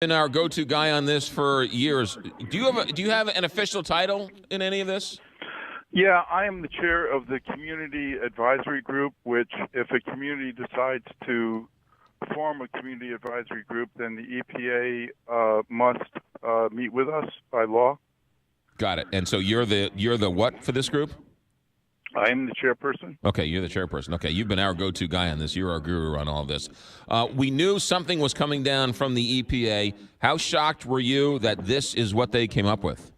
Been our go-to guy on this for years. Do you have an official title in any of this? Yeah, I am the chair of the Community Advisory Group, which if a community decides to form a community advisory group, then the EPA must meet with us by law. Got it. And so you're the what for this group? I am the chairperson. Okay, you're the chairperson. Okay, you've been our go-to guy on this. You're our guru on all this. We knew something was coming down from the EPA. How shocked were you that this is what they came up with?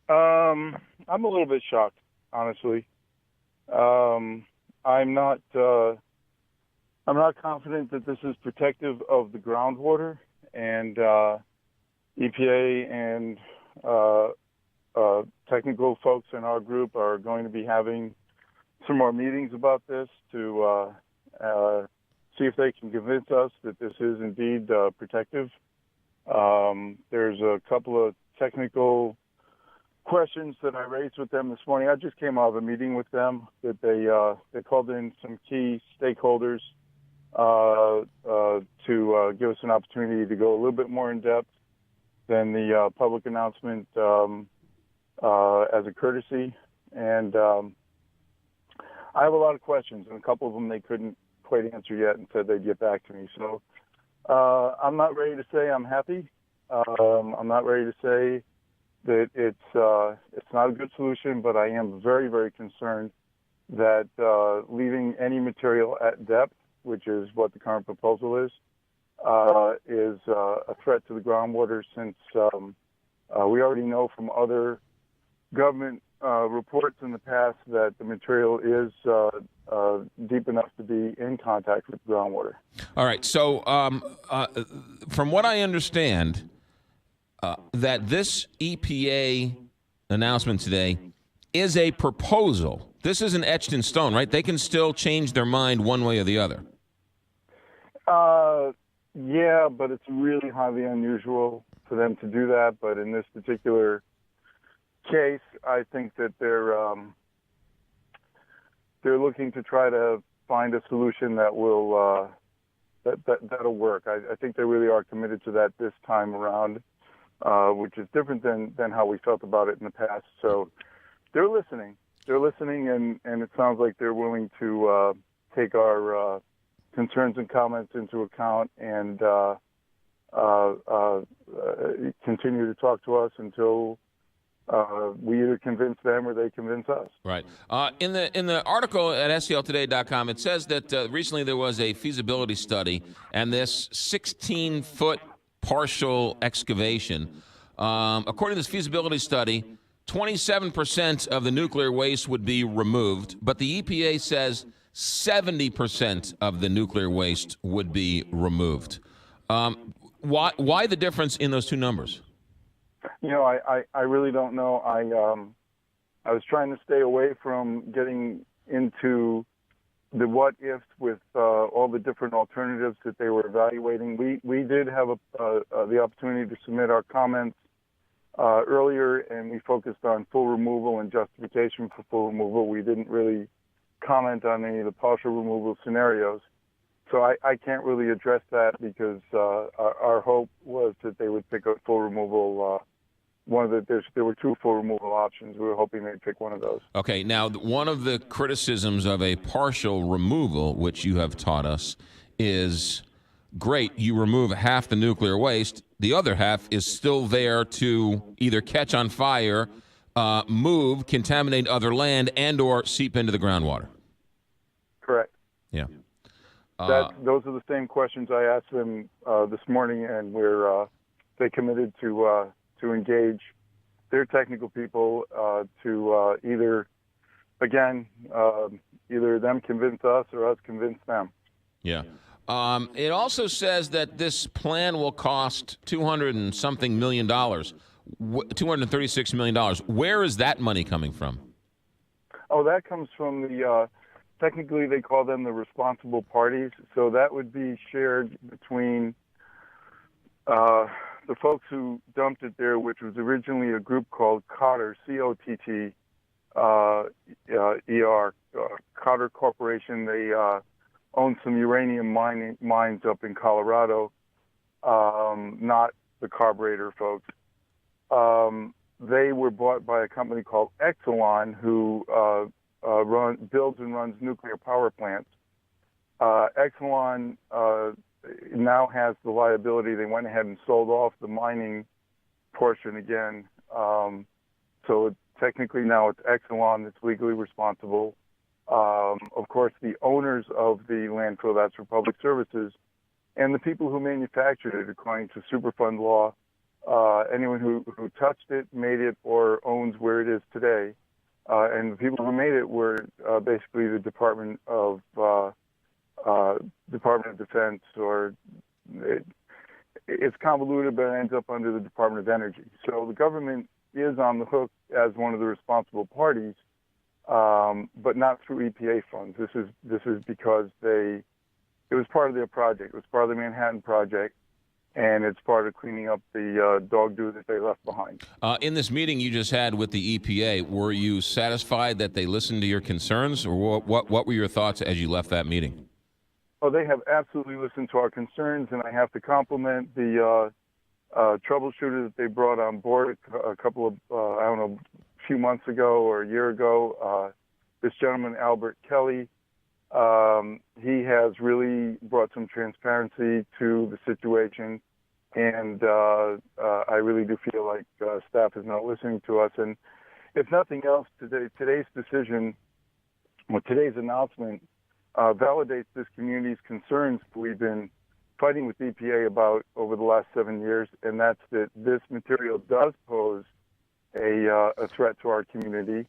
I'm a little bit shocked, honestly. I'm not confident that this is protective of the groundwater, and EPA and technical folks in our group are going to be having some more meetings about this to see if they can convince us that this is indeed protective. There's a couple of technical questions that I raised with them this morning. I just came out of a meeting with them that they called in some key stakeholders to give us an opportunity to go a little bit more in depth than the public announcement as a courtesy. And I have a lot of questions, and a couple of them they couldn't quite answer yet and said they'd get back to me. So I'm not ready to say I'm happy. I'm not ready to say that it's not a good solution, but I am very, very concerned that leaving any material at depth, which is what the current proposal is a threat to the groundwater, since we already know from other government reports in the past that the material is deep enough to be in contact with groundwater. All right. So from what I understand, that this EPA announcement today is a proposal. This isn't etched in stone, right? They can still change their mind one way or the other. Yeah, but it's really highly unusual for them to do that. But in this particular case, I think that they're looking to try to find a solution that will that'll work. I think they really are committed to that this time around, which is different than how we felt about it in the past. So they're listening. They're listening, and it sounds like they're willing to take our concerns and comments into account and continue to talk to us until we either convince them or they convince us. Right. In the article at STLtoday.com, it says that recently there was a feasibility study, and this 16-foot partial excavation, according to this feasibility study, 27% of the nuclear waste would be removed, but the EPA says 70% of the nuclear waste would be removed. Why the difference in those two numbers? You know, I really don't know. I was trying to stay away from getting into the what ifs with all the different alternatives that they were evaluating. We did have the opportunity to submit our comments earlier, and we focused on full removal and justification for full removal. We didn't really comment on any of the partial removal scenarios. So I can't really address that because our hope was that they would pick a full removal. There were two full removal options. We were hoping they'd pick one of those. Okay, now one of the criticisms of a partial removal, which you have taught us, is great, you remove half the nuclear waste. The other half is still there to either catch on fire, move, contaminate other land, and or seep into the groundwater. Correct. Yeah. Those are the same questions I asked them this morning, and they committed to engage their technical people to either them convince us or us convince them. Yeah. It also says that this plan will cost $236 million. Where is that money coming from? Oh, that comes from the, technically they call them the responsible parties. So that would be shared between the folks who dumped it there, which was originally a group called Cotter, C-O-T-T, E-R, Cotter Corporation. They own some uranium mines up in Colorado. not the carburetor folks. They were bought by a company called Exelon, who builds and runs nuclear power plants. Exelon now has the liability. They went ahead and sold off the mining portion again. So technically now it's Exelon that's legally responsible. Of course, the owners of the landfill, that's for public services, and the people who manufactured it, according to Superfund law, anyone who touched it, made it, or owns where it is today. And the people who made it were basically the Department of Defense, or it's convoluted, but it ends up under the Department of Energy. So the government is on the hook as one of the responsible parties, but not through EPA funds. This is because it was part of their project. It was part of the Manhattan Project, and it's part of cleaning up the dog doo that they left behind. In this meeting you just had with the EPA, were you satisfied that they listened to your concerns, or what were your thoughts as you left that meeting? Oh, they have absolutely listened to our concerns, and I have to compliment the troubleshooter that they brought on board a couple of, a few months ago or a year ago. This gentleman, Albert Kelly, he has really brought some transparency to the situation, and I really do feel like staff is not listening to us. And if nothing else, today's decision, or today's announcement, validates this community's concerns we've been fighting with EPA about over the last 7 years, and that's that this material does pose a threat to our community,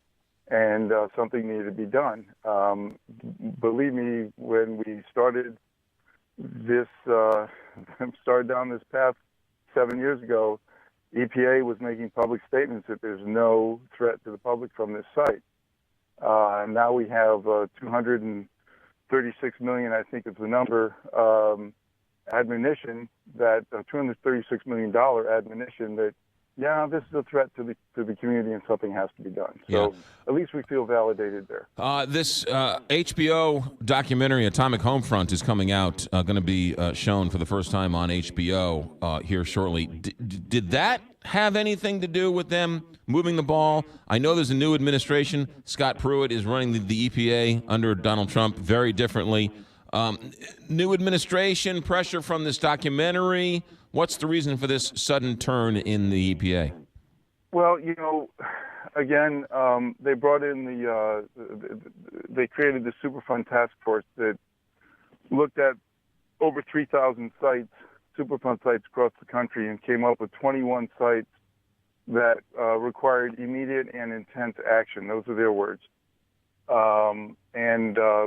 and something needed to be done. Believe me, when we started down this path 7 years ago, EPA was making public statements that there's no threat to the public from this site. And now we have 236 million, I think is the number, admonition that $236 million admonition that, yeah, this is a threat to the community and something has to be done. So at least we feel validated there. This HBO documentary, Atomic Homefront, is coming out, going to be shown for the first time on HBO here shortly. Did that have anything to do with them moving the ball? I know there's a new administration. Scott Pruitt is running the EPA under Donald Trump very differently. New administration, pressure from this documentary. What's the reason for this sudden turn in the EPA? Well, again, they brought in they created the Superfund task force that looked at over 3,000 sites, Superfund sites across the country, and came up with 21 sites that required immediate and intense action. Those are their words. And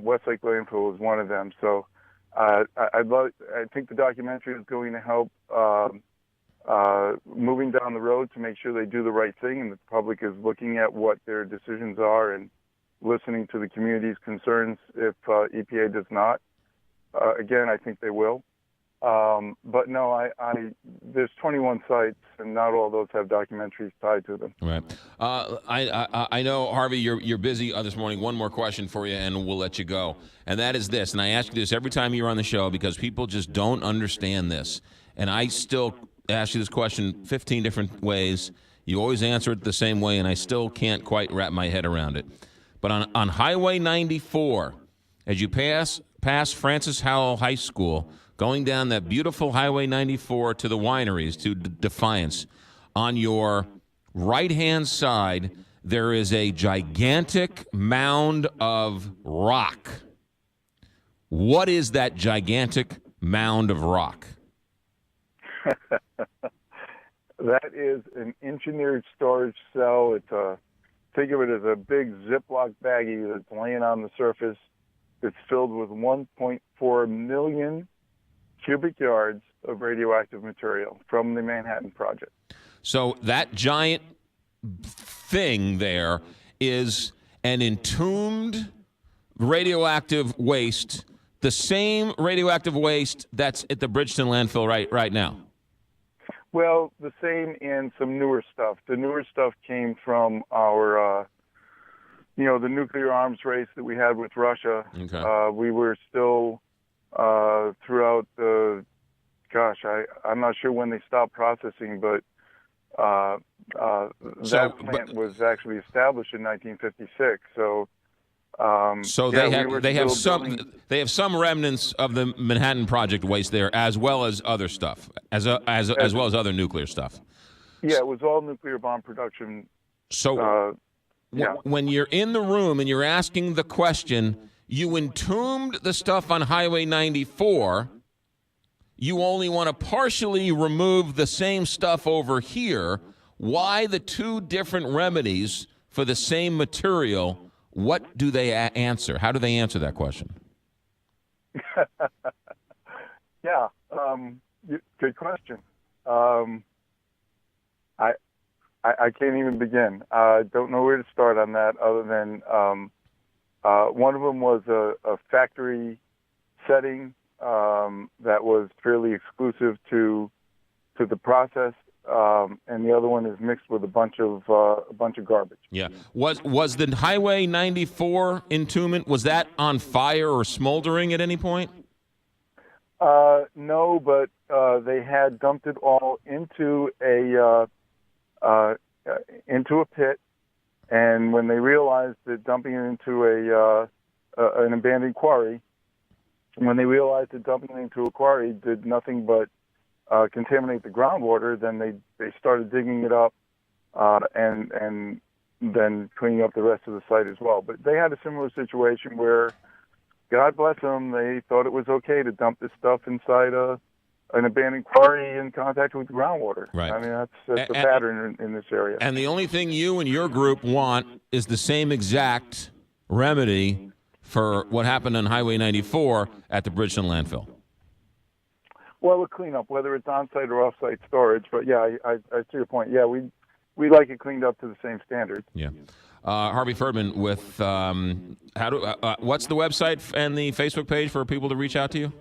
West Lake Landfill was one of them. So I think the documentary is going to help moving down the road to make sure they do the right thing, and the public is looking at what their decisions are and listening to the community's concerns if EPA does not. Again, I think they will. But no, there's 21 sites, and not all those have documentaries tied to them. Right. I know, Harvey, you're busy this morning. One more question for you, and we'll let you go. And that is this, and I ask you this every time you're on the show because people just don't understand this. And I still ask you this question 15 different ways. You always answer it the same way, and I still can't quite wrap my head around it. But on Highway 94, as you pass Francis Howell High School, going down that beautiful Highway 94 to the wineries, to Defiance, on your right-hand side, there is a gigantic mound of rock. What is that gigantic mound of rock? That is an engineered storage cell. Think of it as a big Ziploc baggie that's laying on the surface. It's filled with 1.4 million cubic yards of radioactive material from the Manhattan Project. So that giant thing there is an entombed radioactive waste, the same radioactive waste that's at the Bridgeton landfill right now. Well, the same and some newer stuff. The newer stuff came from our, the nuclear arms race that we had with Russia. Okay. We were still, throughout the gosh, I'm not sure when they stopped processing, but that plant was actually established in 1956. So they have some remnants of the Manhattan Project waste there, as well as other stuff, as well as other nuclear stuff. Yeah, it was all nuclear bomb production. So when you're in the room and you're asking the question, you entombed the stuff on Highway 94. You only want to partially remove the same stuff over here. Why the two different remedies for the same material? What do they answer? How do they answer that question? Yeah, good question. I can't even begin. I don't know where to start on that other than one of them was a factory setting that was fairly exclusive to the process, and the other one is mixed with a bunch of garbage. Yeah. Was the Highway 94 entombment, was that on fire or smoldering at any point? No, but they had dumped it all into a pit, and when they realized that dumping it into an abandoned quarry, when they realized that dumping it into a quarry did nothing but contaminate the groundwater, then they started digging it up and then cleaning up the rest of the site as well. But they had a similar situation where, God bless them, they thought it was okay to dump this stuff inside an abandoned quarry in contact with groundwater. Right. I mean, that's a pattern in this area. And the only thing you and your group want is the same exact remedy for what happened on Highway 94 at the Bridgeton landfill. Well, a cleanup, whether it's on-site or off-site storage. But yeah, I to your point, yeah, we like it cleaned up to the same standards. Yeah. Harvey Ferdman with what's the website and the Facebook page for people to reach out to you?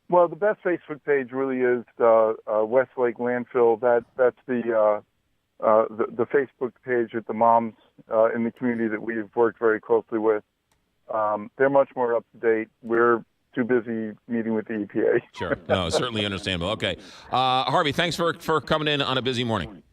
Well, the best Facebook page really is West Lake Landfill. That's the Facebook page with the moms in the community that we've worked very closely with. They're much more up to date. We're too busy meeting with the EPA. Sure. No, certainly understandable. Okay. Harvey, thanks for coming in on a busy morning.